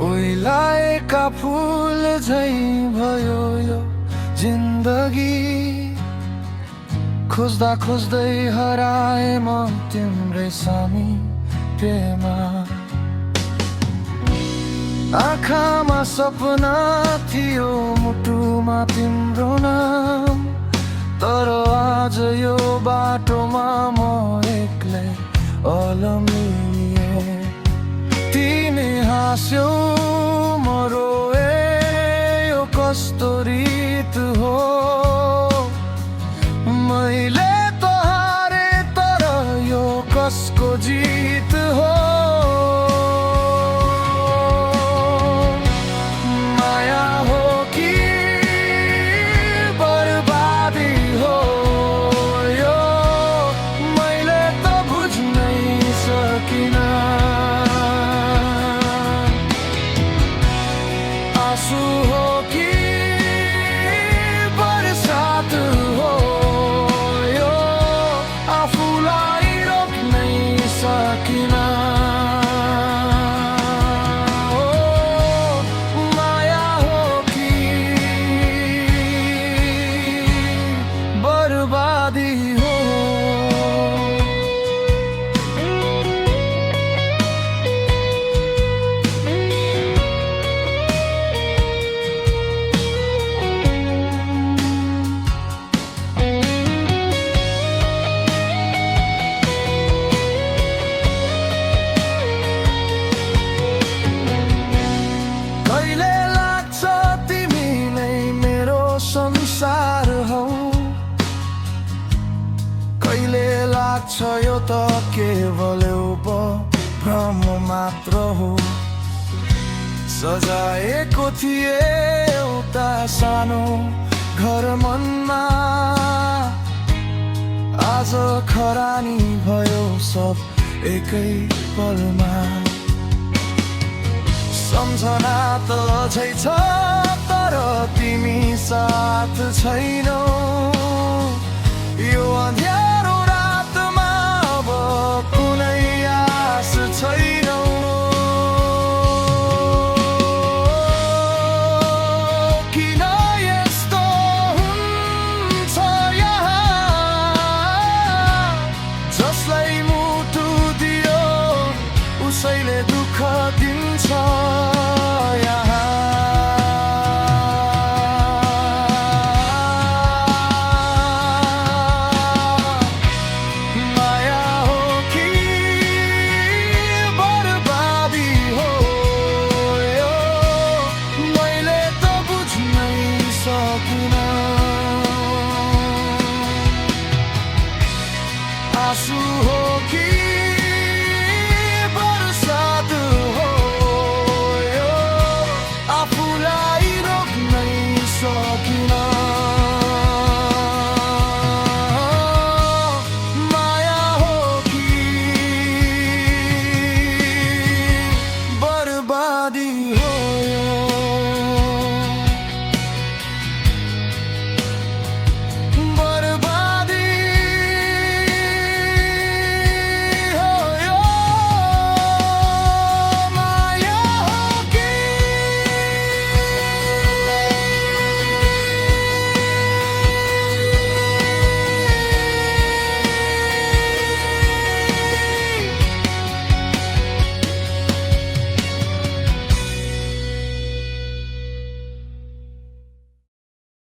ओइलाएका फुल झै भयो यो जिन्दगी, खोज्दा खोज्दै हराए म तिम्रै सामी प्रेममा। आँखामा सपना थियो, मुटुमा तिम्रो नाम, तर आज यो बाटोमा म एक्लै अलमिए। तिमी हाँस्यौ म रोए, यो कस्तो रीत हो। मैले त हारे तर यो कसको जित हो। माया हो कि बर्बादी हो यो, मैले त बुझ्नै सकिनँ। आँसु हो कि बरसात हो यो, आफूलाई रोक्नै सकिनँ। माया हो कि बर्बादी हो। कहिले लाग्छ तिमी नै मेरो संसार हौ, कहिले लाग्छ यो त केवल भ्रम मात्र हो। सजाएको थिए एउटा सानो घर मनमा, आज खरानी भयो सब एकै पलमा। सम्झना त अझै छ तर तिमी साथ छैनौ, यो अँध्यारो रातमा अब कुनै आस छैनौ। किन यस्तो हुन्छ यहाँ, जसलाई मुटु दियो उसैले दुःख दिन्छ यहाँ। माया हो कि बर्बादी हो यो, मैले त बुझ्नै सकिनँ। आँसु हो कि बरसात हो यो, आफूलाई रोक्नै सकिनँ। माया हो कि बर्बादी हो।